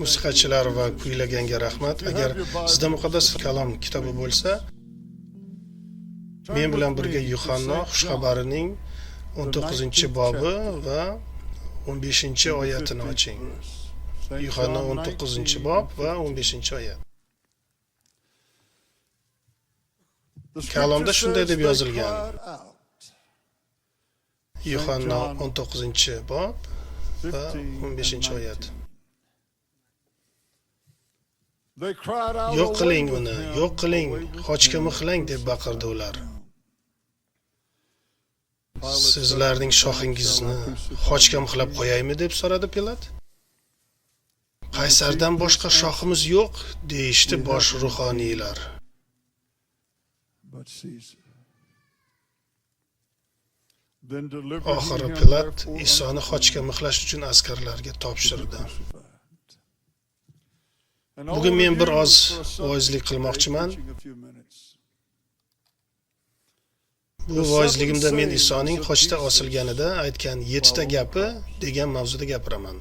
musiqachilar va kuylaganga rahmat. Agar sizda muqaddas kalom kitobi bo'lsa, men bilan birga Yuhanna xushxabarining 19-bobi va 15-oyatini oching. Yuhanna 19-bob va 15-oyat. Kalomda shunday deb yozilgan. Yuhanna 19-bob va 15-oyat. Yo'q qiling uni, yo'q qiling, xochga mixlang deb baqirdi ular. Sizlarning shohingizni xochga mixlab qo'yaymi deb so'radi Pilat. Qaysardan boshqa shohimiz yo'q, deyishdi bosh ruhoniylar. Oxiri Pilat Isoni xochga mixlash uchun askarlarga topshirdi. Bugun men bir oz voizlik qilmoqchiman. Bu voizligimda men Isoning xochda osilganida aytgan 7 ta gapi degan mavzuda gapiraman.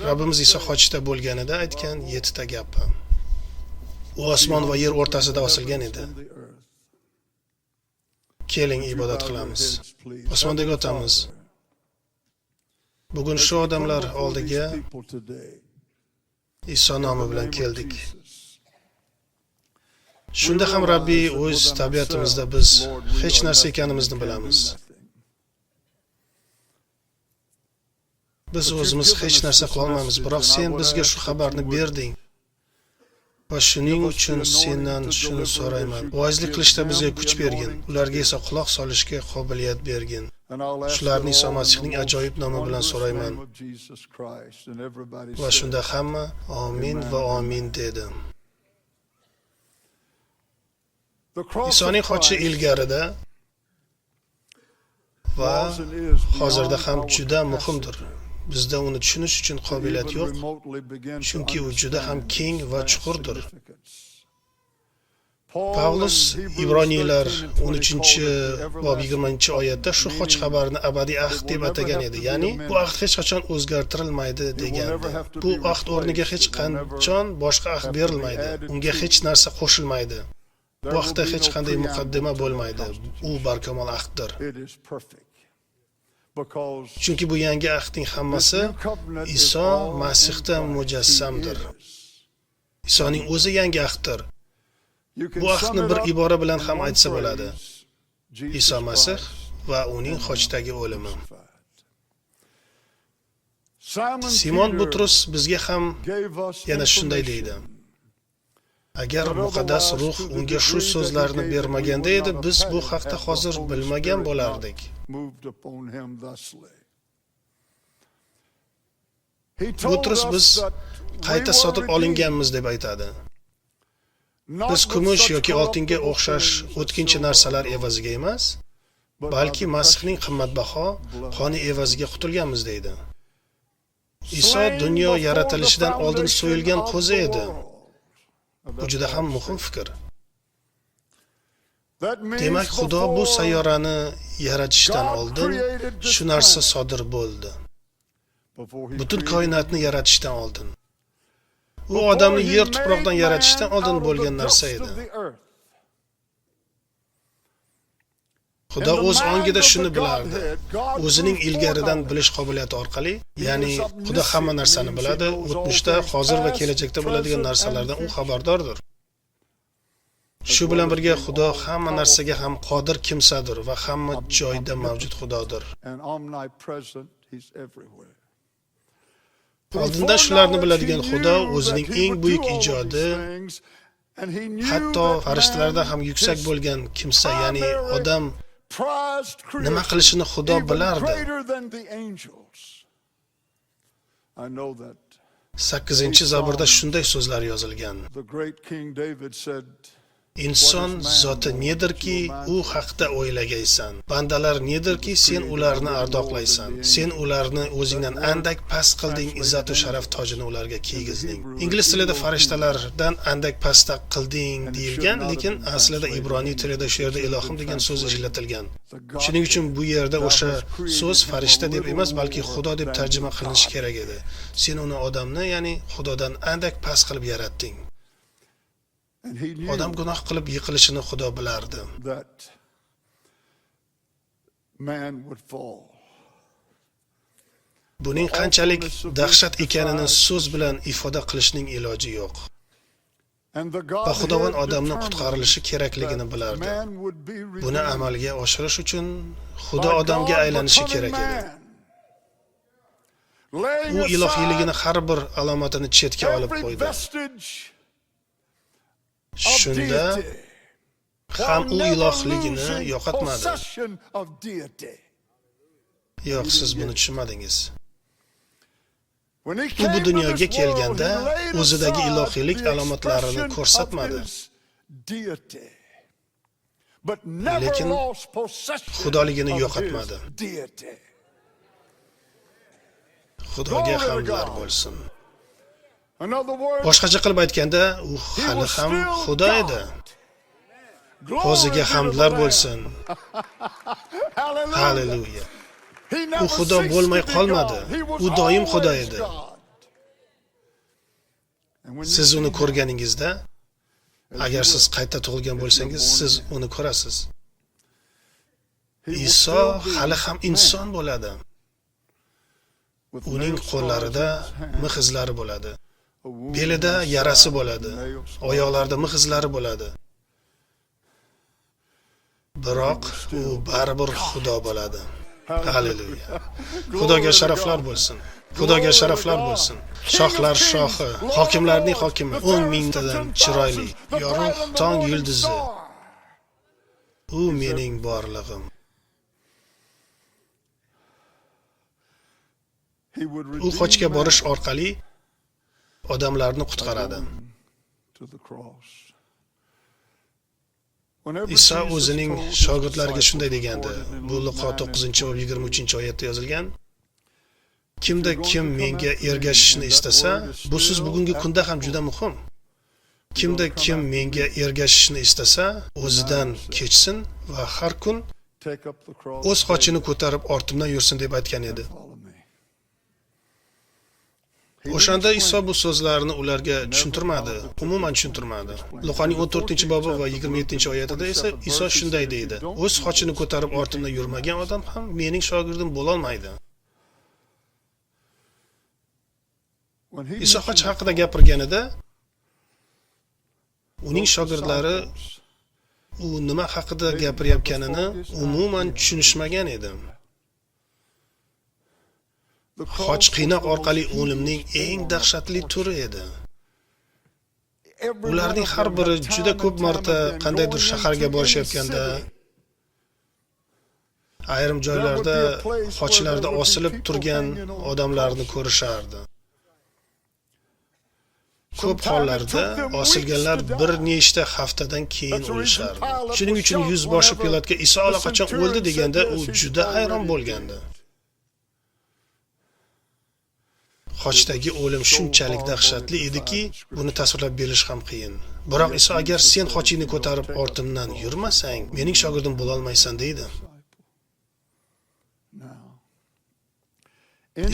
Rabbimiz Iso xochda bo'lganida aytgan 7 ta gapi. U osmon va yer o'rtasida osilgan edi. Keling ibodat qilamiz. Osmondagi otamiz, bugun shu odamlar oldiga Iso nomi bilan keldik. Shunda ham Rabbiy o'z tabiatimizda biz hech narsa ekanimizni bilamiz. Biz o'zimiz hech narsa qila olmaymiz, biroq sen bizga shu xabarni berding. Va shuning uchun sendan shuni so'rayman. Voizlik qilishda bizga kuch bergin, ularga esa quloq solishga qobiliyat bergin. Shularni Iso Masihning ajoyib nomi bilan so'rayman. Va shunda hamma amin va amin dedi. Isoning xochi ilgarida va hozirda ham juda muhimdir. Bizda uni tushunish uchun qobiliyat yo'q, chunki u juda ham keng va chuqurdir. Pavlus Ibroniylar 13-bob 20-oyatda shu xoch xabarini abadiy ahd deb atagan edi. Ya'ni bu ahd hech qachon o'zgartirilmaydi degandi. Bu ahd o'rniga hech qachon boshqa ahd berilmaydi. Unga hech narsa qo'shilmaydi. Bu ahdda hech qanday muqaddima bo'lmaydi. U barkamol ahddir. Chunki bu yangi ahdning hammasi Iso Masihda mujassamdir. Isoning o'zi yangi ahddir. Bu ahdni bir ibora bilan ham aytsa bo'ladi. Iso Masih va uning xochdagi o'limi. Simon Butrus bizga ham yana shunday deydi. Agar muqaddas ruh unga shu so'zlarni bermaganda edi, biz bu haqda hozir bilmagan bo'lardik. Butrus biz qayta sotib olinganmiz deb aytadi. Biz kumush yoki oltinga o'xshash o'tkinchi narsalar evaziga emas, balki Masihning qimmatbaho qoni evaziga qutulganmiz deydi. Iso dunyo yaratilishidan oldin so'yilgan qo'zi edi. Bu juda ham muhim fikr. Demak, Xudo bu sayyorani yaratishdan oldin shu narsa sodir bo'ldi. Butun koinotni yaratishdan oldin. U odamni yer tuproqdan yaratishdan oldin bo'lgan narsa edi. Xudo o'z ongida shuni bilardi. O'zining ilgaridan bilish qobiliyati orqali, ya'ni Xudo hamma narsani biladi, o'tmishda, hozir va kelajakda bo'ladigan narsalardan u xabardordir. Shu bilan birga Xudo hamma narsaga ham qodir kimsadir va hamma joyda mavjud Xudodir. Oldindan shularni biladigan Xudo o'zining eng buyuk ijodi, hatto farishtalardan ham yuksak bo'lgan kimsa, ya'ni odam nima qilishini Xudo bilardi. 8-zaburda shunday so'zlar yozilgan. Inson zoti nedirki, u haqda o'ylagaysan. Bandalar nedirki, sen ularni ardoqlaysan. Sen ularni o'zingdan andak past qilding, izzat va sharaf tojini ularga kiygizding. Ingliz tilida farishtalardan andak pastda qilding deyilgan, lekin aslida ibroniy tilida shu yerda ilohim degan so'z ishlatilgan. Shuning uchun bu yerda o'sha so'z farishta deb emas, balki Xudo deb tarjima qilinishi kerak edi. Sen uni odamni, ya'ni Xudodan andak past qilib yaratding. Odam gunoh qilib yiqilishini Xudo bilardi. Buning qanchalik dahshat ekanini so'z bilan ifoda qilishning iloji yo'q. Va Xudovand odamni qutqarilishi kerakligini bilardi. Buni amalga oshirish uchun Xudo odamga aylanishi kerak edi. U ilohiyligini har bir alomatini chetga olib qo'ydi. Shunda ham u ilohligini yo'qotmadi. Yo'q, siz buni tushunmadingiz. U bu dunyoga kelganda o'zidagi ilohiylik alomatlarini ko'rsatmadi. Lekin xudoligini yo'qotmadi. Xudoga hamdlar bo'lsin. Boshqacha qilib aytganda, u hali ham Xudo edi. O'ziga hamdlar bo'lsin. Halleluya. U Xudo bo'lmay qolmadi. U doim Xudo edi. Siz uni ko'rganingizda, agar siz qayta tug'ilgan bo'lsangiz, siz uni ko'rasiz. Iso hali ham inson bo'ladi. Uning qo'llarida mix izlari bo'ladi. Belida yarasi bo'ladi. Oyoqlarida mix izlari bo'ladi. Biroq u baribir Xudo bo'ladi. Halleluya. Xudoga sharaflar bo'lsin. Xudoga sharaflar bo'lsin. Shohlar shohi, hokimlarning hokimi, 10 mingtadan chiroyli, yorug' tong yulduzi. U mening borlig'im. U xochga borish orqali odamlarni qutqaradi. Iso o'zining shogirdlariga shunday degandi. Bu Luqo 9 va 23-oyatda yozilgan. Kimda kim menga ergashishni istasa, bu so'z bugungi kunda ham juda muhim. Kimda kim menga ergashishni istasa, o'zidan kechsin va har kun o'z xochini ko'tarib ortimdan yursin deb aytgan edi. O'shanda Iso bu so'zlarni ularga tushuntirmadi, umuman tushuntirmadi. Luqoning 14-bobi va 27-oyatida esa Iso shunday deydi: o'z xochini ko'tarib ortimdan yurmagan odam ham mening shogirdim bo'la olmaydi. Iso xoch haqida gapirganida uning shogirdlari u nima haqida gapirayotganini umuman tushunishmagan edi. Xoch qiynoq orqali o'limning eng dahshatli turi edi. Ularning har biri juda ko'p marta qandaydir shaharga borishayotganda, ayrim joylarda xochlarda osilib turgan odamlarni ko'rishardi. Ko'p hollarda osilganlar bir nechta haftadan keyin o'lishardi. Shuning uchun yuzboshi Pilatga Iso allaqachon o'ldi deganda u juda hayron bo'lgandi. Xochdagi o'lim shunchalik dahshatli ediki, buni tasvirlab berish ham qiyin. Biroq Iso agar sen xochingni ko'tarib ortimdan yurmasang, mening shogirdim bo'la olmaysan deydi.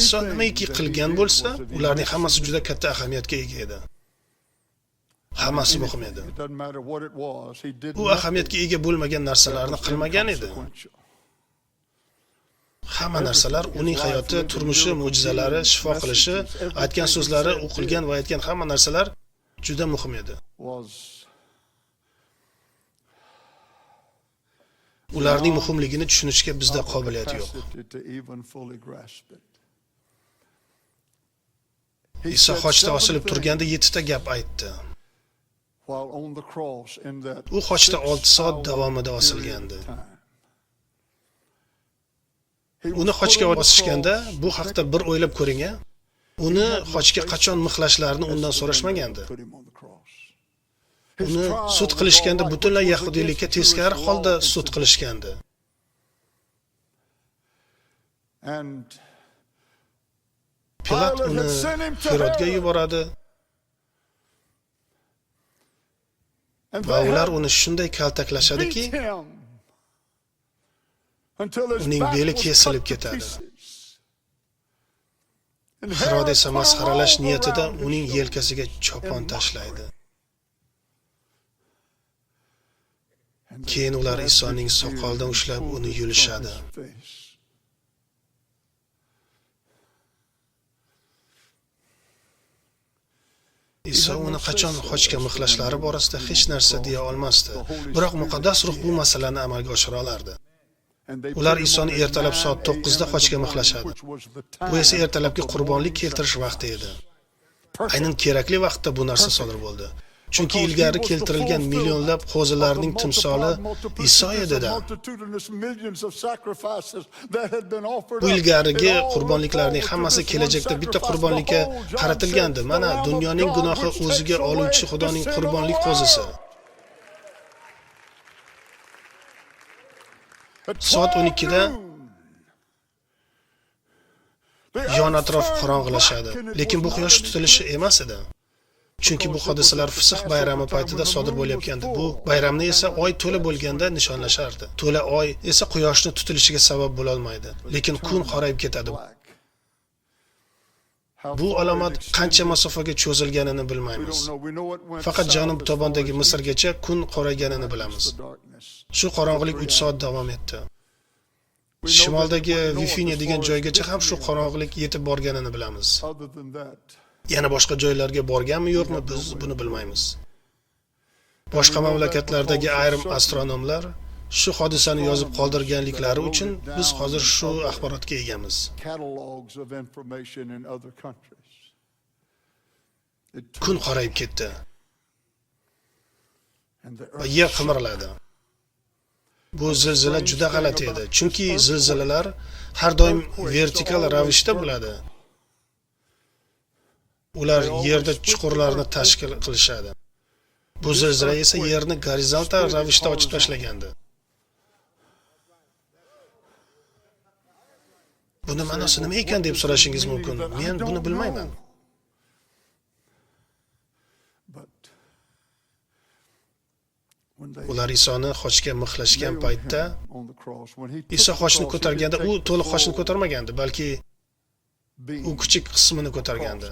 Iso nimaiki qilgan bo'lsa, ularning hammasi juda katta ahamiyatga ega edi. Hammasi muhim edi. U ahamiyatga ega bo'lmagan narsalarni qilmagan edi. Hamma narsalar uning hayoti, turmushi, mo'jizalari, shifo qilishi, aytgan so'zlari, u qilgan va aytgan hamma narsalar juda muhim edi. Ularning muhimligini tushunishga bizda qobiliyat yo'q. Iso xochda osilib turganda 7 ta gap aytdi. U xochda 6 soat davomida osilgandi. Uni xochga osishganda bu haqda bir o'ylab ko'ring-a. Uni xochga qachon mixlashlarini undan so'rashmagandi. uni sud qilishganda butunlay yahudiylikka teskari holda sud qilishgandi. Pilat uni Herodga yuboradi va ular uni shunday kaltaklashadiki, uning beli kesilib ketadi. Herod esa masxaralash niyatida uning yelkasiga chopon tashlaydi. Keyin ular Isoning soqolidan ushlab uni yulishadi. Iso uni qachon xochga mixlashlari borasida hech narsa deya olmasdi. Biroq muqaddas ruh bu masalani amalga oshira olardi. Ular Isoni ertalab soat 9 da xochga mixlashadi. Bu esa ertalabki qurbonlik keltirish vaqti edi. Aynan kerakli vaqtda bu narsa sodir bo'ldi. Chunki ilgari keltirilgan millionlab qo'zilarning timsoli Iso edi-da. Bu ilgarigi qurbonliklarning hammasi kelajakda bitta qurbonlikka qaratilgandi. Mana dunyoning gunohi o'ziga oluvchi Xudoning qurbonlik qo'zisi. Soat 12 da yon atrof qorong'ilashadi, lekin bu quyosh tutilishi emas edi. Chunki bu hodisalar Fisq bayrami paytida sodir bo'layotgandi. Bu bayramni esa oy to'la bo'lganda nishonlashardi. To'la oy esa quyoshni tutilishiga sabab bo'la olmaydi, lekin kun qorayib ketadi. Bu alomat qancha masofaga cho'zilganini bilmaymiz. Faqat janub tomondagi Misrgacha kun qorayganini bilamiz. Shu qorong'ilik 3 soat davom etdi. Shimoldagi Vifiniya degan joygacha ham shu qorong'ilik yetib borganini bilamiz. Yana boshqa joylarga borganmi yo'qmi biz buni bilmaymiz. Boshqa mamlakatlardagi ayrim astronomlar shu hodisani yozib qoldirganliklari uchun biz hozir shu axborotga egamiz. Kun qorayib ketdi va yer qimirladi. Bu zilzila juda g'alati edi, chunki zilzilalar har doim vertikal ravishda bo'ladi. Ular yerda chuqurlarni tashkil qilishadi. Bu zilzila esa yerni gorizontal ravishda ochib tashlagandi. Buni ma'nosi nima ekan deb so'rashingiz mumkin. Men buni bilmayman. Ular Isoni xochga mixlashgan paytda, Iso xochni ko'targanda u to'liq xochni ko'tarmagandi, balki u kichik qismini ko'targandi.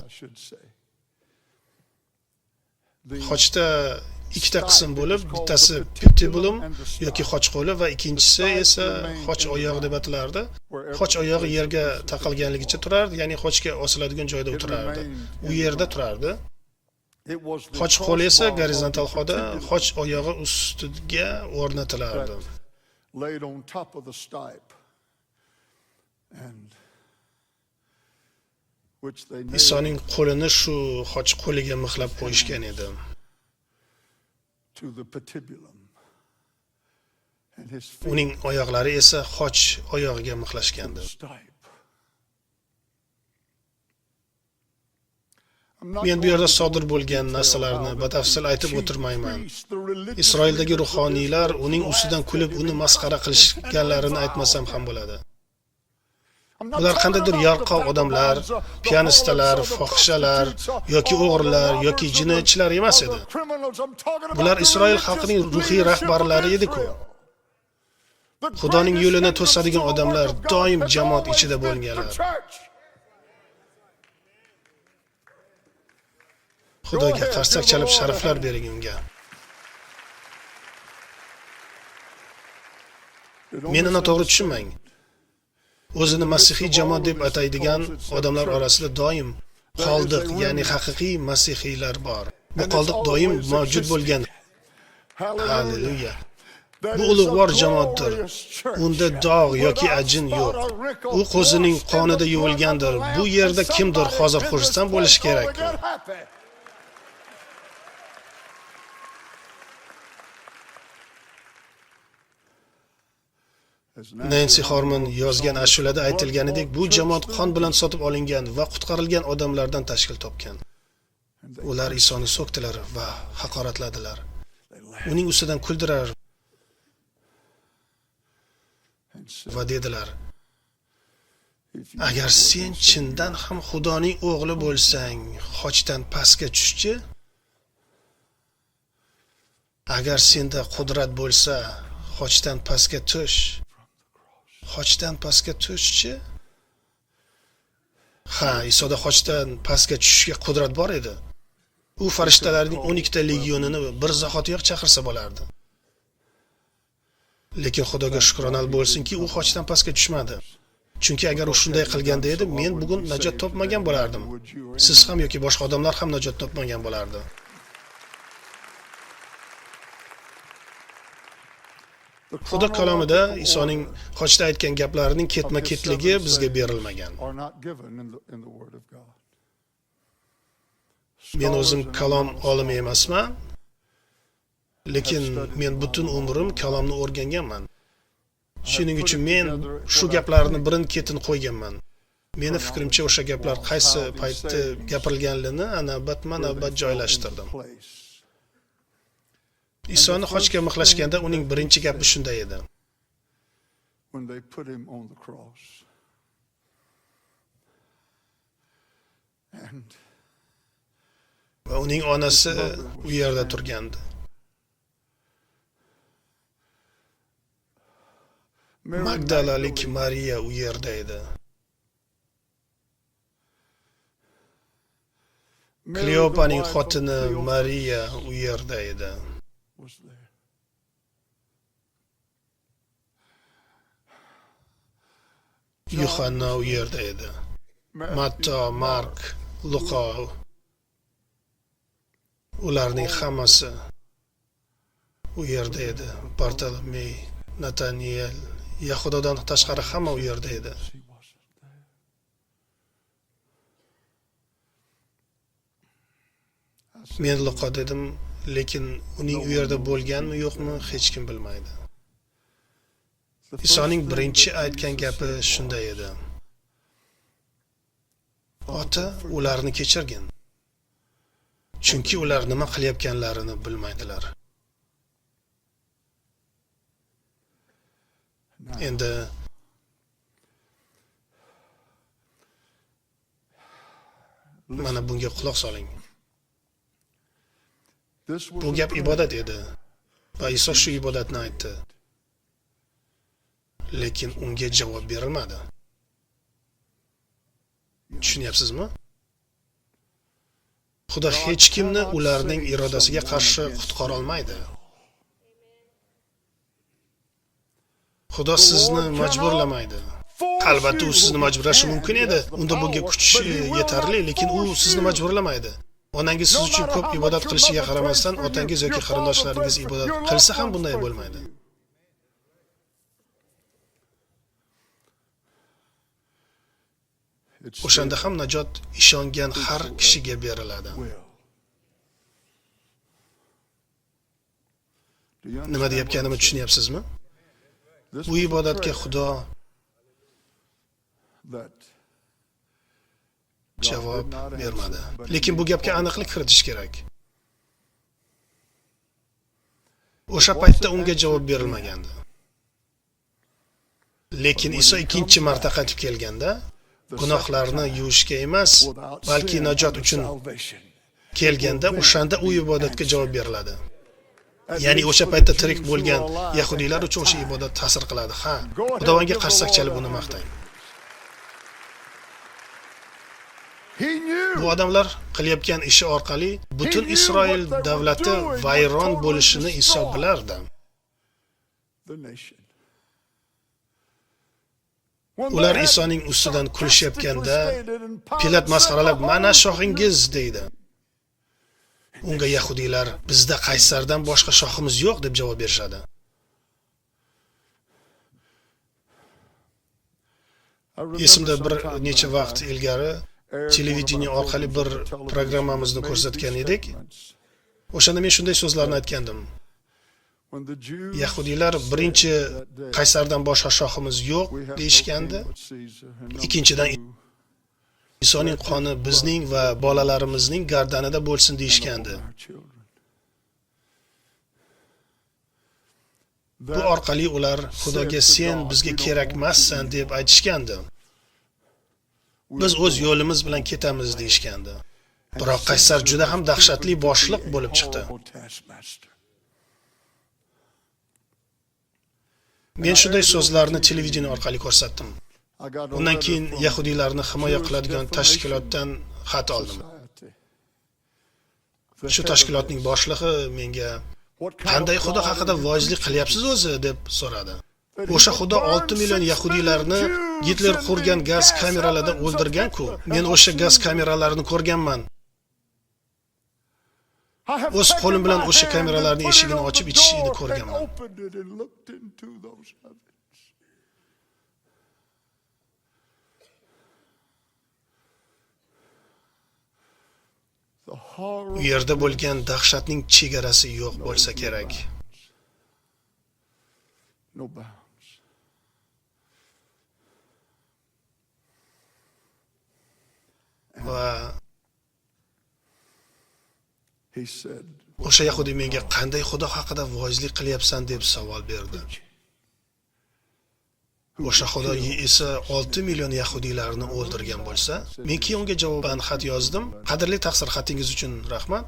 Xochda ikkita qism bo'lib, bittasi peptibulum yoki xoch qo'li va ikkinchisi esa xoch oyog'i deb atalardi. Xoch oyog'i yerga taqalganligicha turardi, ya'ni xochga osiladigan joyda o'tirardi. U yerda turardi. Xoch qo'li esa gorizontal holda xoch oyog'i ustiga o'rnatilardi. Isoning qo'lini shu xoch qo'liga mixlab qo'yishgan edi. Uning oyoqlari esa xoch oyog'iga mixlashgandi. Men bu yerda sodir bo'lgan narsalarni batafsil aytib o'tirmayman. Isroildagi ruhoniylar uning ustidan kulib, uni masxara qilishganlarini aytmasam ham bo'ladi. Ular qandaydir yalqov odamlar, pianistalar, fohishalar yoki o'g'rilar yoki jinoyatchilar emas edi. Bular Isroil xalqining ruhiy rahbarlari edi-ku. Xudoning yo'lini to'sadigan odamlar doim jamoat ichida bo'lganlar. Xudoga qarsak chalib sharaflar bering unga. Meni noto'g'ri tushunmang. O'zini masihiy jamoat deb ataydigan odamlar orasida doim qoldiq, ya'ni haqiqiy masihiylar bor. Bu qoldiq doim mavjud bo'lgan. Halleluya. Bu ulug'vor jamoatdir. Unda dog' yoki ajin yo'q. U qo'zining qonida yuvilgandir. Bu yerda kimdir hozir xursand bo'lishi kerak. Nancy Harmon yozgan ashulada aytilganidek, bu jamoat qon bilan sotib olingan va qutqarilgan odamlardan tashkil topgan. Ular Isoni so'kdilar va haqoratladilar. uning ustidan kuldirar va dedilar: agar sen chindan ham Xudoning o'g'li bo'lsang, xochdan pastga tushchi. Agar senda qudrat bo'lsa, xochdan pastga tush. Xochdan pastga tushchi. Ha, Isoda xochdan pastga tushishga qudrat bor edi. U farishtalarning 12 ta legionini bir zahotiyoq chaqirsa bo'lardi. Lekin Xudoga shukronal bo'lsinki, u xochdan pastga tushmadi. Chunki agar u shunday qilganda edi, men bugun najot topmagan bo'lardim. Siz ham yoki boshqa odamlar ham najot topmagan bo'lardi. Xudo kalomida Isoning xochda aytgan gaplarining ketma-ketligi bizga berilmagan. Men o'zim kalom olimi emasman, lekin men butun umrim kalomni o'rganganman. Shuning uchun men shu gaplarni birin-ketin qo'yganman. Meni fikrimcha o'sha gaplar qaysi paytda gapirilganligini anabatma-navbat joylashtirdim. Isoni xochga mixlashganda uning birinchi gapi shunday edi. Va uning onasi u yerda turgandi. Magdalalik Mariya u yerda edi. Kleopaning xotini Mariya u yerda edi. Yuhanna u yerda edi. Matto, Mark, Luqa, ularning hammasi u yerda edi. Bartolomey, Nataniyel, Yahudadan tashqari hamma u yerda edi. Men Luqa dedim, lekin uning u yerda bo'lganmi yo'qmi hech kim bilmaydi. Isoning birinchi aytgan gapi shunday edi. Ota ularni kechirgin. Chunki ular nima qilayotganlarini bilmaydilar. Endi mana bunga quloq soling. Bu gap ibodat edi va Iso shu ibodatni aytdi. Lekin unga javob berilmadi. Tushunyapsizmi? Xudo hech kimni ularning irodasiga qarshi qutqara olmaydi. Xudo sizni majburlamaydi. Albatta u sizni majburlashi mumkin edi. Unda bunga kuch yetarli, lekin u sizni majburlamaydi. Onangiz siz uchun ko'p ibodat qilishiga qaramasdan, otangiz yoki qarindoshlaringiz ibodat qilsa ham bunday bo'lmaydi. O'shanda ham najot ishongan har kishiga beriladi. Nima deyotganimni tushunyapsizmi? Bu ibodatga Xudo javob bermadi. Lekin bu gapga aniqlik kiritish kerak. O'sha paytda unga javob berilmagandi. Lekin Iso ikkinchi marta qaytib kelganda, gunohlarni yuvishga emas, balki najot uchun kelganda, o'shanda u ibodatga javob beriladi. Ya'ni o'sha paytda tirik bo'lgan yahudiylar uchun o'sha ibodat ta'sir qiladi. Ha, Xudovanga qarsakchalik buni maqtang. Bu odamlar qilayotgan ishi orqali butun Isroil davlati vayron bo'lishini Iso bilardi. Ular Isoning ustidan kulishayotganda, Pilat masxaralab, "Mana shohingiz" deydi. Unga yahudiylar, "Bizda Qaysardan boshqa shohimiz yo'q" deb javob berishadi. Esimda bir necha vaqt ilgari televideniya orqali bir programmamizni ko'rsatgan edik. O'shanda men shunday so'zlarni aytgandim. Yahudiylar birinchi Qaysardan boshqa shohimiz yo'q deyishgandi. Ikkinchidan Isoning qoni bizning va bolalarimizning gardanida bo'lsin deyishgandi. Bu orqali ular Xudoga sen bizga kerakmassan deb aytishgandi. Biz o'z yo'limiz bilan ketamiz deyishgandi. Biroq Qaysar juda ham dahshatli boshliq bo'lib chiqdi. Men shunday so'zlarni televideniya orqali ko'rsatdim. Undan keyin yahudiylarni himoya qiladigan tashkilotdan xat oldim. Shu tashkilotning boshlig'i menga qanday Xudo haqida voizlik qilyapsiz o'zi deb so'radi. O'sha Xudo 6 million yahudiylarni Gitler qurgan gaz kameralarida o'ldirgan-ku. Men o'sha gaz kameralarini ko'rganman. O'z qo'lim bilan o'sha kameralarning eshigini ochib ichishini ko'rganman. U yerda bo'lgan dahshatning chegarasi yo'q bo'lsa kerak. Va o'sha yahudiy menga qanday Xudo haqida voizlik qilyapsan deb savol berdi. O'sha Xudo esa 6 million yahudiylarni o'ldirgan bo'lsa, men keyin unga javoban xat yozdim. Qadrli taqsir xatingiz uchun rahmat.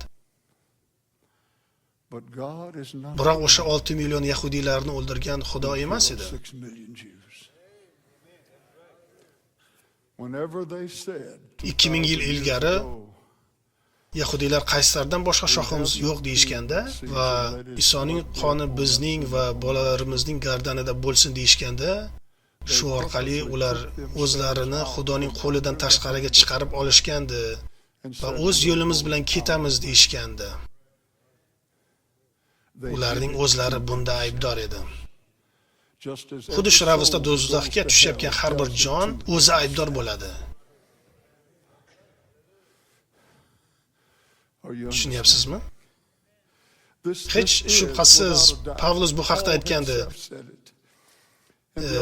Biroq o'sha 6 million yahudiylarni o'ldirgan Xudo emas edi. Ikki ming yil ilgari yahudiylar Qaysardan boshqa shohimiz yo'q deyishganda va Isoning qoni bizning va bolalarimizning gardanida bo'lsin deyishganda, shu orqali ular o'zlarini Xudoning qo'lidan tashqariga chiqarib olishgandi va o'z yo'limiz bilan ketamiz deyishgandi. Ularning o'zlari bunda aybdor edi. Xuddi shu ravishda do'zaxga tushayotgan har bir jon o'zi aybdor bo'ladi. Tushunyapsizmi? Hech shubhasiz Pavlus bu haqda aytgandi.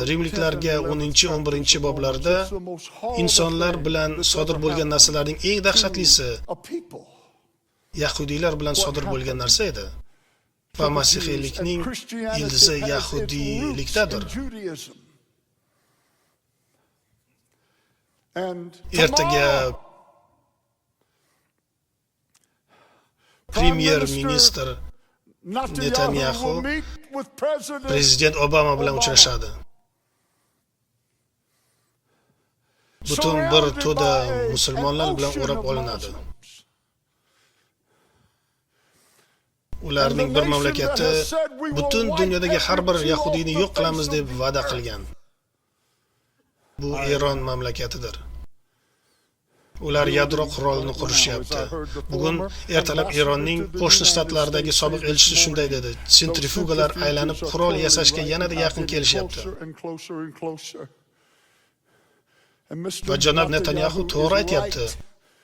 Rimliklarga 10-11 boblarda insonlar bilan sodir bo'lgan narsalarning eng dahshatlisi yahudiylar bilan sodir bo'lgan narsa edi. Va masihiylikning ildizi yahudiylikdadir. Ertaga Premier minister Netanyahu prezident Obama bilan uchrashadi. Butun bir to'da musulmonlar bilan o'rab olinadi. Ularning bir mamlakati butun dunyodagi har bir yahudiyni yo'q qilamiz deb va'da qilgan. Bu Eron mamlakatidir. Ular yadro qurolini qurishyapti. Bugun ertalab Eronning qo'shni shtatlardagi sobiq elchisi shunday dedi: sentrifugalar aylanib qurol yasashga yanada yaqin kelishyapti. Va janob Netanyahu to'g'ri aytayapti.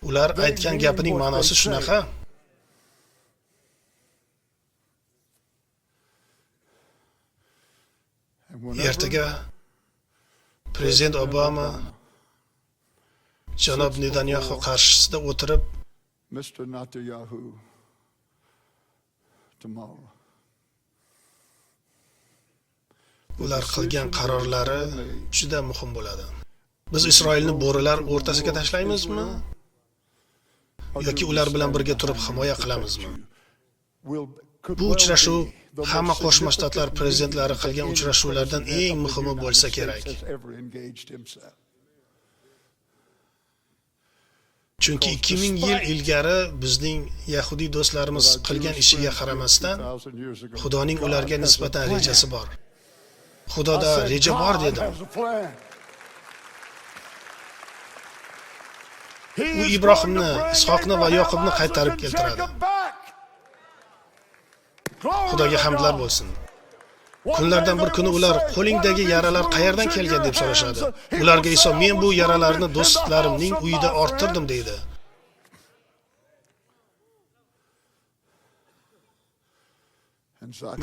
Ular aytgan gapining ma'nosi shunaqa. Ertaga prezident Obama janob Netanyahu qarshisida o'tirib, ular qilgan qarorlari juda muhim bo'ladi. Biz Isroilni bo'rilar o'rtasiga tashlaymizmi? Yoki ular bilan birga turib himoya qilamizmi? Bu uchrashuv hamma Qo'shma Shtatlar prezidentlari qilgan uchrashuvlardan eng muhimi bo'lsa kerak. Chunki 2000 yil ilgari bizning yahudiy do'stlarimiz qilgan ishiga qaramasdan, Xudoning ularga nisbatan rejasi bor. Xudoda reja bor dedim. U Ibrohimni, Ishoqni va Yoqubni qaytarib keltiradi. Xudoga hamdlar bo'lsin. Kunlardan bir kuni ular qo'lingdagi yaralar qayerdan kelgan deb so'rashadi. Ularga Iso men bu yaralarni do'stlarimning uyida orttirdim deydi.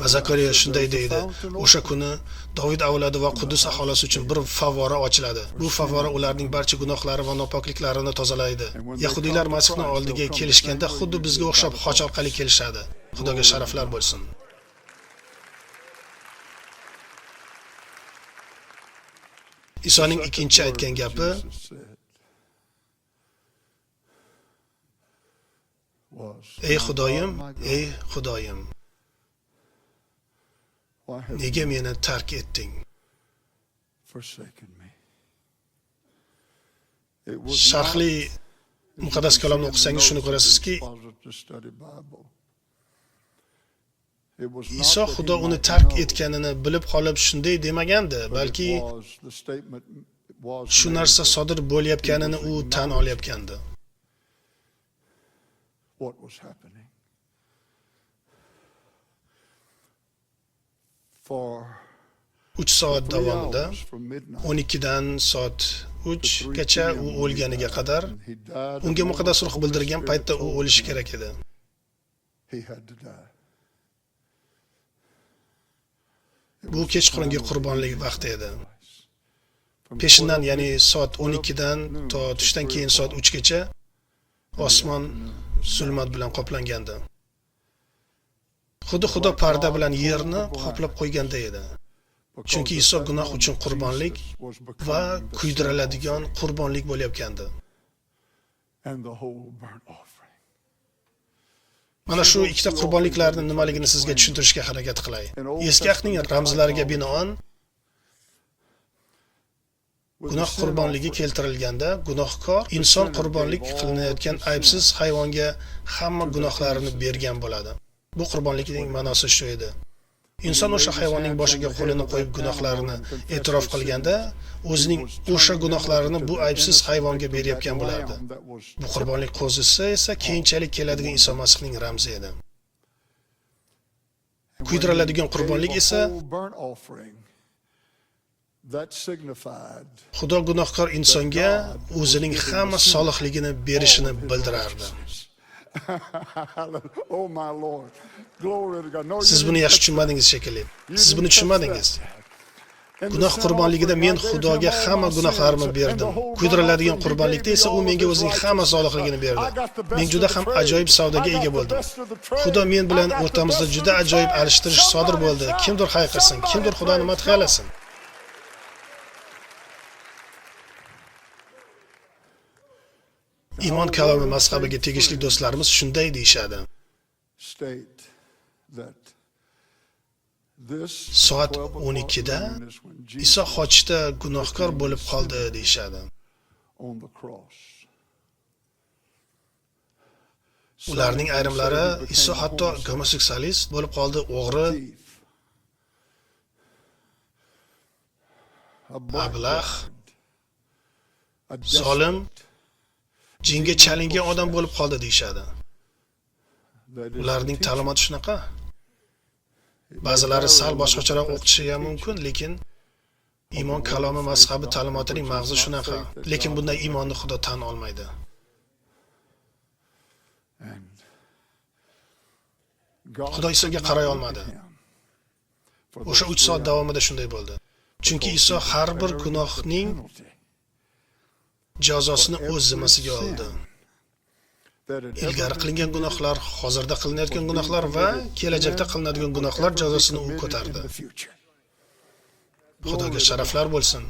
Va Zakariya shunday deydi: o'sha kuni David avlodi va Quddus aholisi uchun bir favvora ochiladi. Bu favvora ularning barcha gunohlari va nopokliklarini tozalaydi. Yahudiylar Masihning oldiga kelishganda xuddi bizga o'xshab xoch orqali kelishadi. Xudoga sharaflar bo'lsin. Isoning ikkinchi aytgan gapi ey Xudoyim, ey Xudoyim, nega meni tark etding? Sharhli muqaddas kalomni o'qisangiz shuni ko'rasizki, Iso Xudo uni tark etganini bilib qolib shunday demagandi, balki shu narsa sodir bo'layotganini u tan olayotgandi. What was happening? For 3 soat davomida hours from midnight, 12 dan soat 3 gacha u o'lganiga qadar unga muqaddas ruh bildirgan paytda u o'lishi kerak edi. he had to die. Bu kechqurungi qurbonlik vaqti edi. Peshindan, ya'ni soat 12 dan to tushdan keyin soat 3 gacha osmon zulmat bilan qoplangandi. Xuddi Xudo parda bilan yerni qoplab qo'yganda edi. Chunki Iso gunoh uchun qurbonlik va kuydiriladigan qurbonlik bo'layotgandi. And the whole burnt offering. Mana shu ikkita qurbonliklarni nimaligini sizga tushuntirishga harakat qilay. Eski ahdning ramzlariga binoan gunoh qurbonligi keltirilganda gunohkor inson qurbonlik qilinayotgan aybsiz hayvonga hamma gunohlarini bergan bo'ladi. Bu qurbonlikning ma'nosi shu edi. Inson o'sha hayvonning boshiga qo'lini qo'yib gunohlarini e'tirof qilganda, o'zining o'sha gunohlarini bu aybsiz hayvonga berayotgan bo'lardi. Bu qurbonlik qo'zisi esa keyinchalik keladigan Iso Masihning ramzi edi. Kuydiriladigan qurbonlik esa Xudo gunohkor insonga o'zining hamma solihligini berishini bildirardi. Siz buni yaxshi tushunmadingiz shekilli. Siz buni tushunmadingiz. Gunoh qurbonligida men Xudoga hamma gunohlarimni berdim. Kuydiriladigan qurbonlikda esa u menga o'zining hamma solihligini berdi. Men juda ham ajoyib savdoga ega bo'ldim. Xudo men bilan o'rtamizda juda ajoyib alishtirish sodir bo'ldi. Kimdir hayqirsin, kimdir Xudoni madhiyalasin. Iymon kalomi mazhabiga tegishli do'stlarimiz shunday deyshadi. Soat 12 da Iso xochda gunohkor bo'lib qoldi deyshadi. Ularning ayrimlari Iso hatto gomoseksualist bo'lib qoldi, o'g'ri, ablah, zolim, jinga chalingan odam bo'lib qoldi deyshadi. Ularning ta'limoti shunaqa. Ba'zilari sal boshqacharoq o'qishi ham mumkin, lekin iymon kalomi mazhabi ta'limotining mag'zi shunaqa. Lekin bunday iymonni Xudo tan olmaydi. Xudo Isoga qaray olmadi. O'sha 3 soat davomida shunday bo'ldi. Chunki Iso har bir gunohning jazosini o'z zimmasiga oldi. Ilgari qilingan gunohlar, hozirda qilinayotgan gunohlar va kelajakda qilinadigan gunohlar jazosini u ko'tardi. Xudoga sharaflar bo'lsin.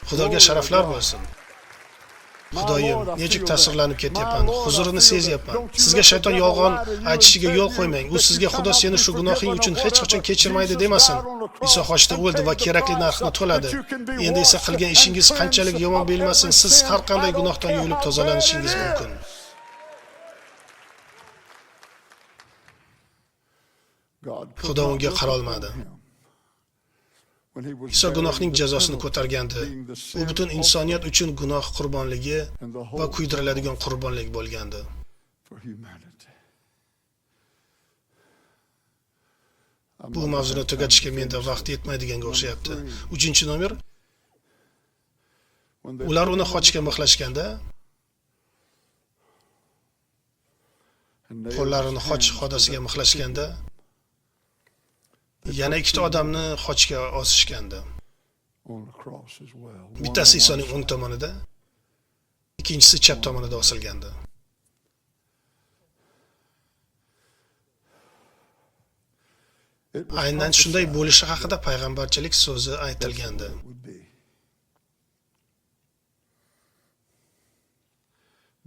Xudoga sharaflar bo'lsin. Xudoyim, nechuk ta'sirlanib ketyapman, huzurini sezyapman. Sizga shayton yolg'on aytishiga yo'l qo'ymang. U sizga Xudo seni shu gunohing uchun hech qachon kechirmaydi demasin. Iso xochda o'ldi va kerakli narxni to'ladi. Endi esa qilgan ishingiz qanchalik yomon bo'lmasin, siz har qanday gunohdan yuvilib tozalanishingiz mumkin. Xudo unga qarolmadi. Iso gunohning jazosini ko'targandi. U butun insoniyat uchun gunoh qurbonligi va kuydiriladigan qurbonlik bo'lgandi. Bu mavzuni tugatishga menda vaqt yetmaydiganga o'xshayapti. 3-nomer. Ular uni xochga mixlashganda, qo'llarini xoch xodasiga mixlashganda, yana 2 odamni xochga osishgandi. Bittasi Isoning o'ng tomonida, ikkinchisi chap tomonida osilgandi. Aynan shunday bo'lishi haqida payg'ambarchilik so'zi aytilgandi.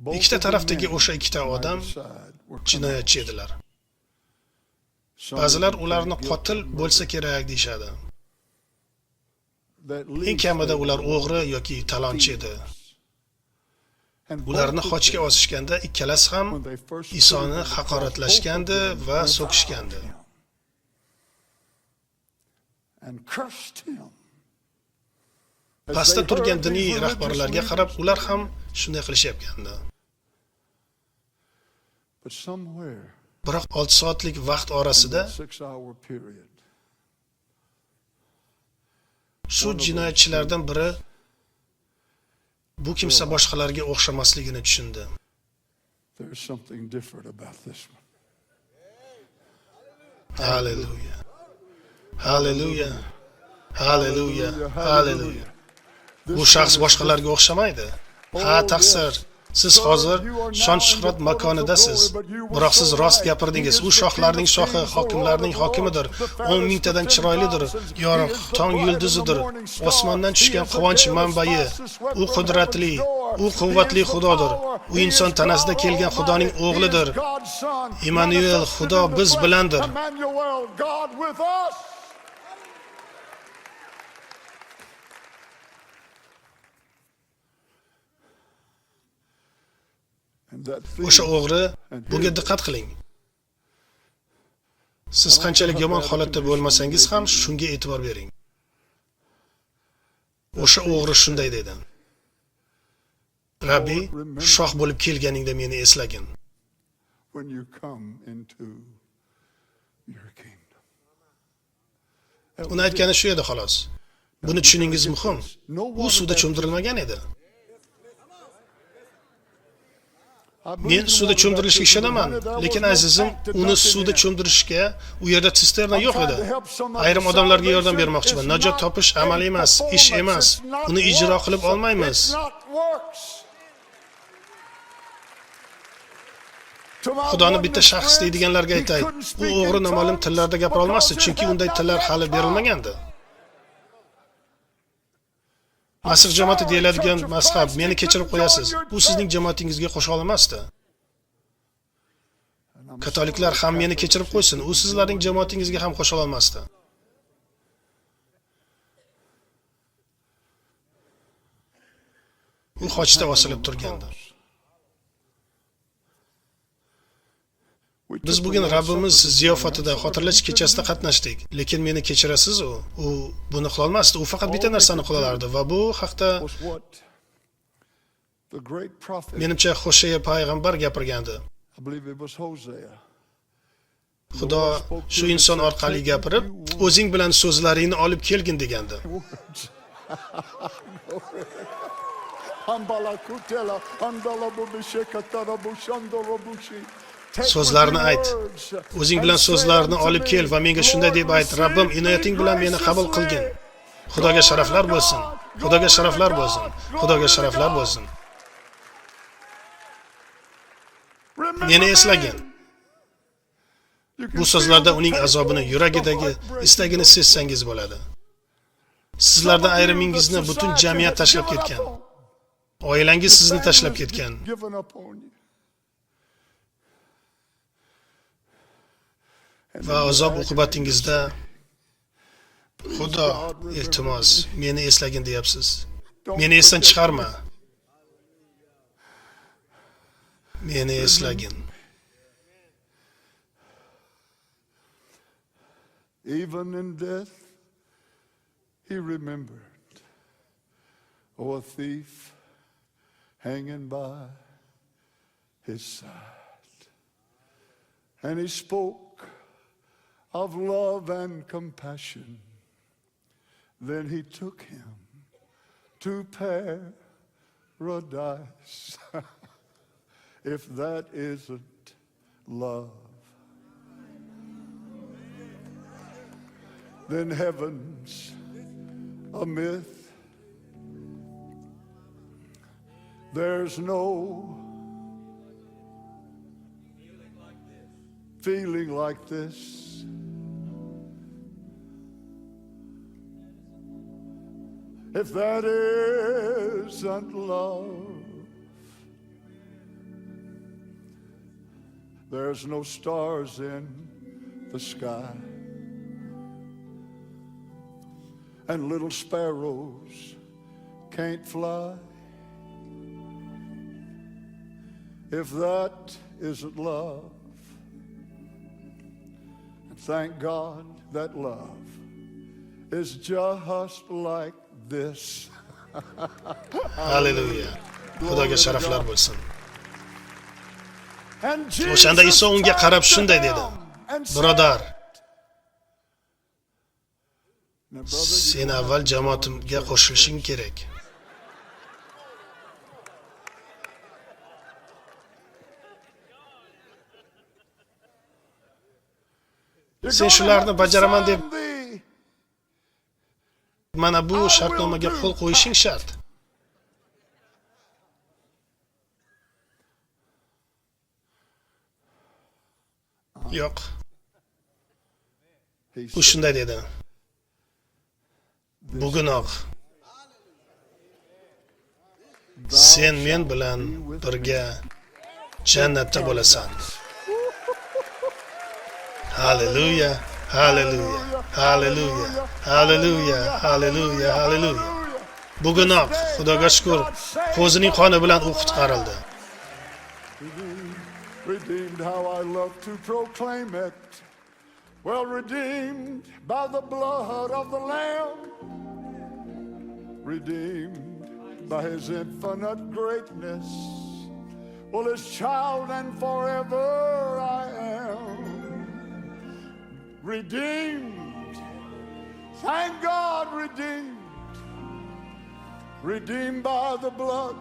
Both Ikkita of the tarafdagi men o'sha ikkita on odam either side were jinoyatchi criminals. edilar. Some Ba'zilar of them ularni pleaded qotil guilty to bo'lsa murder. kerak deyshadi. That Eng least kamida they ular were o'g'ri yoki talonchi edi. thieves. And Ularni both of xochga them, osishganda ikkalasi ham when they first put Isoni him on the cross, haqoratlashgandi both of them va reviled so'kishgandi. him and cursed him. As Pastda they turgan heard diniy these religious rahbarlarga qarab, leaders. ular ham shunday qilishyapgandi. But somewhere Biroq 6 soatlik vaqt in orasida that 6-hour period, shu jinoyatchilardan biri bu kimsa boshqalarga o'xshamasligini tushundi. there's something different about this one. Hallelujah. Hallelujah. Hallelujah. Hallelujah. Bu shaxs boshqalarga o'xshamaydi. Ha, taqsir. Siz hozir shon-shuhrat makonidasiz. Biroq siz rost gapirdingiz. U shohlarning shohi, hokimlarning hokimidir. 10 mingtadan chiroylidir. Yorug' tong yulduzidir. Osmondan tushgan quvonch manbai. U qudratli, u quvvatli Xudodir. U inson tanasida kelgan Xudoning o'g'lidir. Immanuel, Xudo biz bilandir. Emmanuel, God with us. And that O'sha thief o'g'ri, bunga diqqat qiling. Siz qanchalik yomon holatda bo'lmasangiz ham shunga e'tibor bering. O'sha o'g'ri shunday dedi. Rabbi, shoh bo'lib kelganingda meni eslagin. when you come into your kingdom. Uni aytgani shu edi xolos. Buni tushuningiz muhim. U suvda cho'mdirilmagan edi. Men suvda cho'mdirilishga ishonaman, lekin azizim, uni suvda cho'mdirishga u yerda sisterna yo'q edi. Ayrim odamlarga yordam bermoqchiman. Najot topish amal emas, ish emas. Uni ijro qilib olmaymiz. Xudoni bitta shaxs deydiganlarga aytay. U o'g'ri noma'lum tillarda gapira olmasdi, chunki unday tillar hali berilmagandi. Masih jamoati deyiladigan mazhab, meni kechirib qo'yasiz. U sizning jamoatingizga qo'sha olmasdi. Katoliklar ham meni kechirib qo'ysin, u sizlarning jamoatingizga ham qo'sha olmasdi. U xochda osilib turgandi. Biz bugun Rabbimiz ziyofatida xotirlash kechasida qatnashdik, lekin meni kechirasiz u buni qila olmasdi. U faqat bitta narsani qila olardi va bu haqda menimcha Hosea payg'ambar gapirgandi. Xudo shu inson orqali gapirib, o'zing bilan so'zlaringni olib kelgin degandi. So'zlarni ayt. O'zing bilan so'zlarni olib kel va menga shunday deb ayt: Rabbim, inoyating bilan meni qabul qilgin. Xudoga sharaflar bo'lsin. Xudoga sharaflar bo'lsin. Xudoga sharaflar bo'lsin. Meni eslagin. Bu so'zlarda uning azobini, yuragidagi istagini sezsangiz bo'ladi. Sizlardan ayrimingizni butun jamiyat tashlab ketgan. Oilangiz sizni tashlab ketgan. Va azob uqubatingizda Xudo, iltimos, meni eslagin deyapsiz. Meni esdan chiqarma. Meni eslagin. Even in death, he remembered, a thief hanging by his side. And he spoke of love and compassion. Then he took him to paradise. If that isn't love, then heaven's a myth. There's no feeling like this. If that isn't love, There's no stars in the sky, and little sparrows can't fly. If that isn't love, thank God that love is just like this. Halleluya. Xudoga sharaflar bo'lsin. And O'shanda Iso unga qarab shunday dedi: "Birodar, sen avval jamoatimga qo'shilishing kerak." Sen shularni bajaraman deb mana bu shartnomaga qo'l qo'yishing shart. Yo'q. U shunday dedi: "Bugunoq sen men bilan birga jannatda bo'lasan." Halleluya, halleluya, halleluya, halleluya, halleluya, halleluya. Bugunoq Xudoga shukr, qo'zining qoni bilan u qutqarildi. Redeemed, how I love to proclaim it. Well, redeemed by the blood of the Lamb, redeemed by His infinite greatness. Well, His child and forever I am. Redeemed, thank God, redeemed. Redeemed by the blood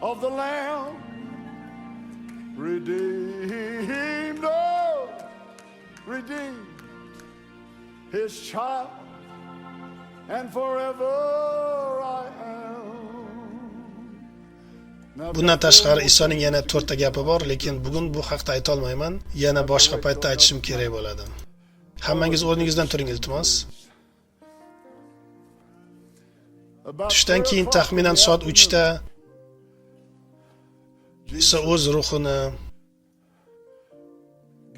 of the Lamb. Redeemed, oh, redeemed, His child, and forever I am. Bundan tashqari Isoning yana 4 ta gapi bor, lekin bugun bu haqda ayta olmayman. Yana boshqa paytda aytishim kerak bo'ladi. Hammangiz o'rningizdan turing iltimos. Tushdan keyin taxminan soat 3 ta Iso o'z ruhini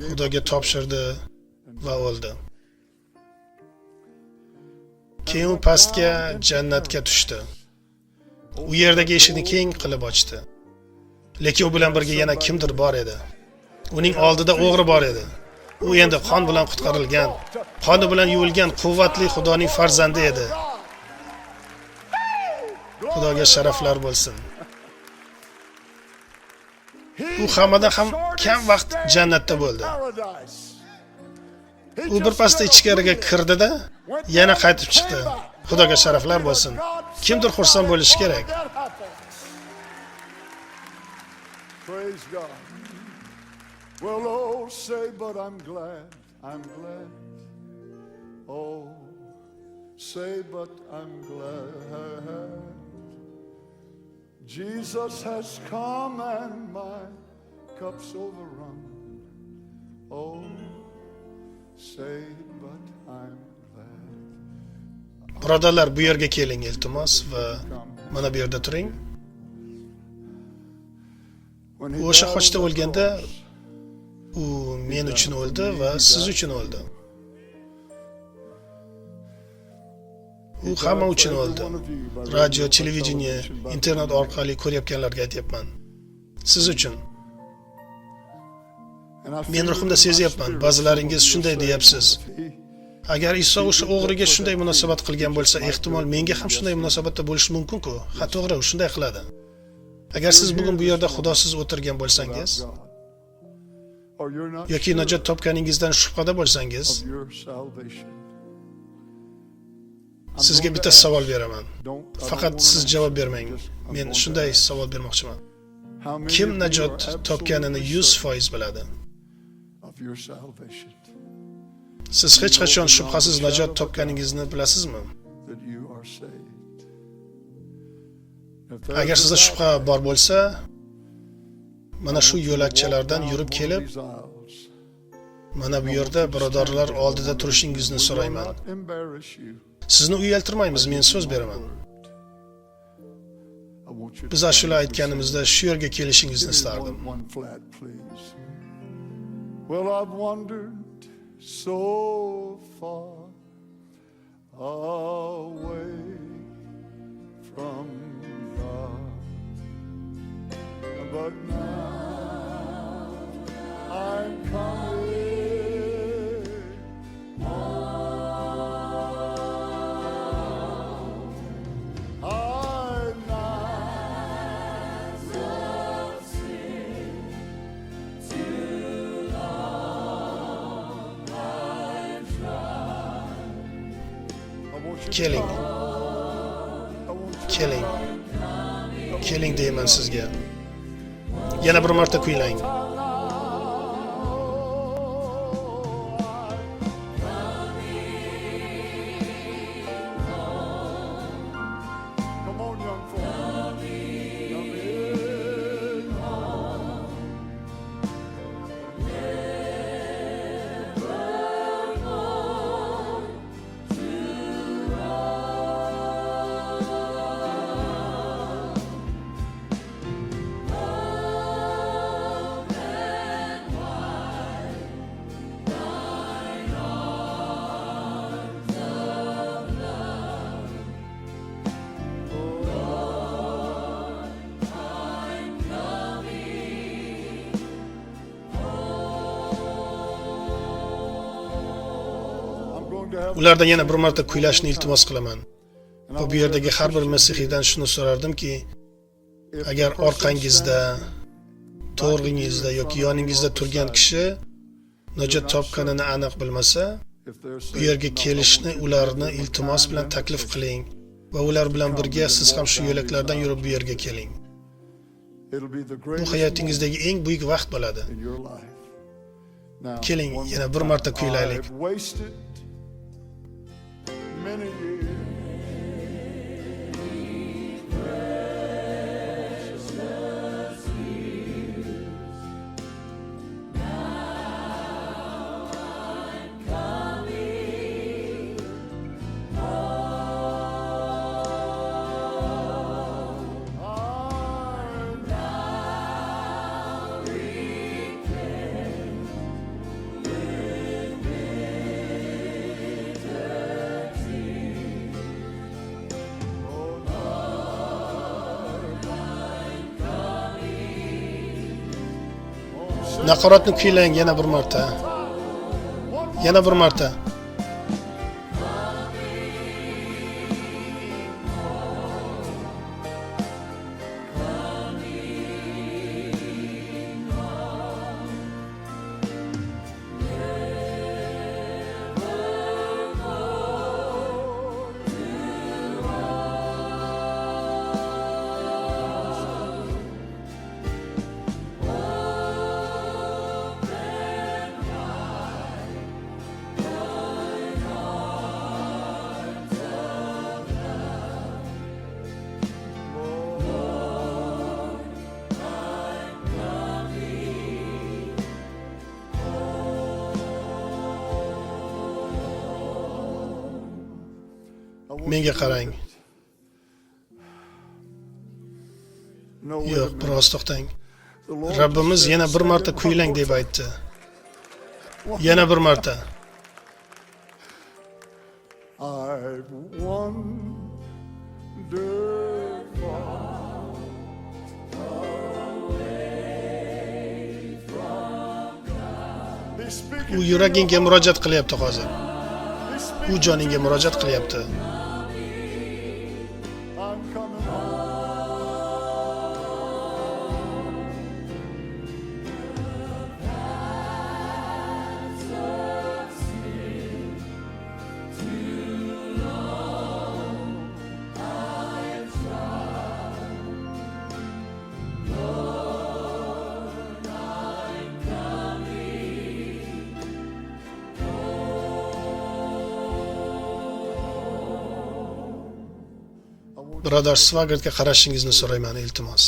Xudoga topshirdi va o'ldi. Keyin u pastga jannatga tushdi. U yerdagi eshikni keng qilib ochdi. Lekin u bilan birga yana kimdir bor edi. Uning oldida o'g'ri bor edi. U endi qon bilan qutqarilgan, qoni bilan yuvilgan quvvatli Xudoning farzandi edi. Xudoga sharaflar bo'lsin. U hammadan ham kam vaqt jannatda bo'ldi. U birpasda ichkariga kirdi-da, yana qaytib chiqdi. Xudoga sharaflar bo'lsin. Kimdir xursand bo'lishi kerak. Praise God. Well, oh, say, but I'm glad, I'm glad. Oh, say, but I'm glad. Jesus has come and my cup's overrun. Oh, say, but I'm glad. Birodarlar, bu yerga keling iltimos va mana bu yerda turing. O'sha qochda o'lganda u men uchun o'ldi va siz uchun o'ldi. U hamma uchun o'ldi. Radio, televideniya, internet orqali ko'ryapganlarga aytyapman. Siz uchun. Men ruhimda sezyapman, ba'zilaringiz shunday deyapsiz. Agar Iso o'sha o'g'riga shunday munosabat qilgan bo'lsa, ehtimol menga ham shunday munosabatda bo'lish mumkin-ku. Ha, to'g'ri, u shunday qiladi. Agar siz bugun bu yerda Xudosiz o'tirgan bo'lsangiz yoki najot topganingizdan shubhada bo'lsangiz, sizga bitta savol beraman. Faqat siz javob bermang. Men shunday savol bermoqchiman. Kim najot topganini 100% biladi? Siz hech qachon shubhasiz najot topganingizni bilasizmi? Agar sizda shubha bor bo'lsa, mana shu yo'lakchalardan yurib kelib, mana bu yerda birodarlar oldida turishingizni so'rayman. Sizni uyaltirmaymiz, men so'z beraman. Biz ashula aytganimizda shu yerga kelishingizni istardim. One flat, please. Well, I've wandered so far away from God, but now I'm coming. Keling. Keling. Keling deyman sizga. Yana bir marta kuylang. Come on, young folks. Come in home. I'm going to have Ulardan yana bir marta kuylashni iltimos qilaman. Va bu yerdagi har bir masihiydan shuni so'rardimki, agar orqangizda, to'g'ringizda yoki yoningizda turgan kishi najot topganini aniq bilmasa, if there's bu yerga kelishni ularni iltimos bilan taklif qiling va ular bilan birga siz ham shu yo'laklardan yurib bu yerga keling. it'll be the Bu greatest hayotingizdagi eng buyuk vaqt bo'ladi. in your life. Now, Keling, one yana more bir time. marta kuylaylik. I've wasted many years. Naqoratni kuylang yana bir marta. Yana bir marta. Menga qarang. No way Yo'q, to biroz to'xtang. the Lord Rabbimiz said, yana bir "Say marta it kuylang one deb more aytdi. time." Yana bir marta. I've wandered far away from God. He's speaking U to yuragingga your murojaat qilyapti hozir. heart. He's U speaking joningga murojaat qilyapti. I'm coming home. Birodar Swagertga qarashingizni so'rayman, iltimos.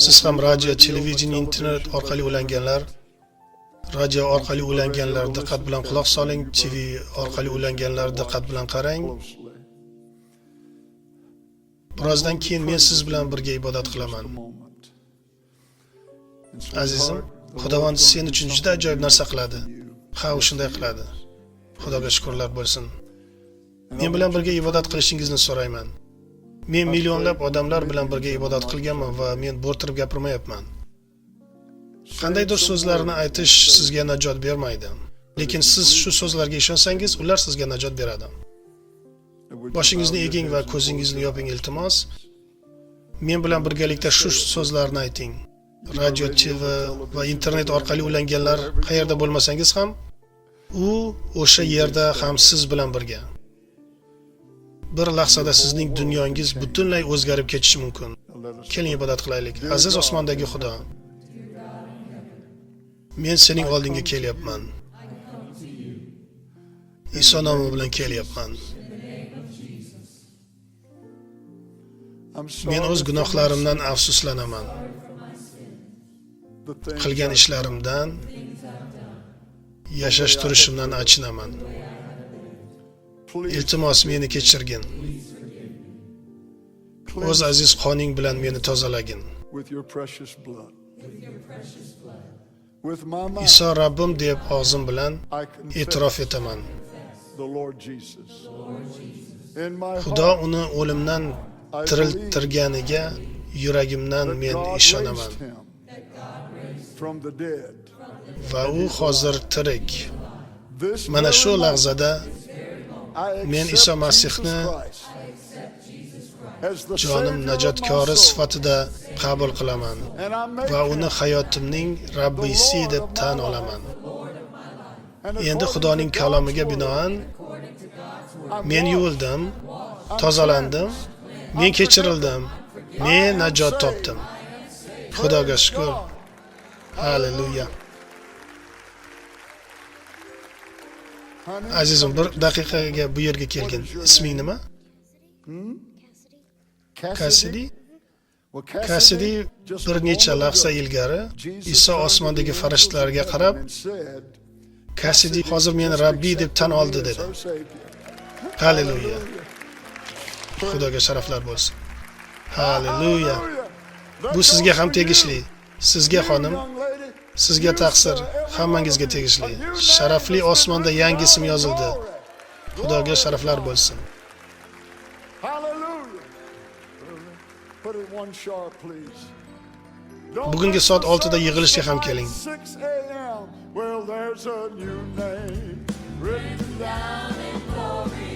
Siz ham radio, televideniya, internet orqali ulanganlar, radio orqali ulanganlar diqqat bilan quloq soling, TV orqali ulanganlar diqqat bilan qarang. Closely. Birozdan keyin men siz bilan birga ibodat qilaman. Azizim, Xudovand sen uchun juda ajoyib narsa qiladi. Ha, u shunday qiladi. Xudoga shukrlar bo'lsin. Men bilan birga ibodat qilishingizni so'rayman. Men millionlab odamlar bilan birga ibodat qilganman va men bo'rtirib gapirmayapman. Qandaydir so'zlarni aytish sizga najot bermaydi. Lekin siz shu so'zlarga ishonsangiz, ular sizga najot beradi. Boshingizni eging va ko'zingizni yoping iltimos. Men bilan birgalikda shu so'zlarni ayting. Radio, TV va internet orqali ulanganlar qayerda bo'lmasangiz ham, u o'sha yerda ham siz bilan birga. Bir lahzada sizning dunyongiz butunlay o'zgarib ketishi mumkin. Keling ibodat qilaylik. Aziz osmondagi Xudo, men sening oldingga kelyapman. Iso nomi bilan kelyapman. Men o'z gunohlarimdan afsuslanaman. Qilgan ishlarimdan, yashash turishimdan achinaman. Iltimos meni kechirgin. O'z aziz qoning bilan meni tozalagin. Iso Rabbim deb og'zim bilan e'tirof etaman. Xudo uni o'limdan tiriltirganiga yuragimdan men ishonaman. Va u hozir tirik. Mana shu lahzada men Iso Masihni jonim najotkori sifatida qabul qilaman va uni hayotimning Rabbisi deb tan olaman. Endi Xudoning kalomiga binoan men yuvildim, tozalandim, men kechirildim, men najot topdim. Xudoga shukr. Halleluya. Azizim, bir daqiqaga bu yerga kelgin. Isming nima? Cassidy? Cassidy bir necha lahza ilgari Iso osmondagi farishtalarga qarab, Cassidy hozir meni Rabbiy deb tan oldi dedi. Halleluya. Xudoga sharaflar bo'lsin. Halleluya. Bu sizga ham tegishli. Sizga xonim, sizga taqsir, hammangizga tegishli. Sharafli osmonda yangi ism yozildi. Xudoga sharaflar bo'lsin. Bugungi soat 6 da yig'ilishga ham keling. Well, there's a new name written down in glory.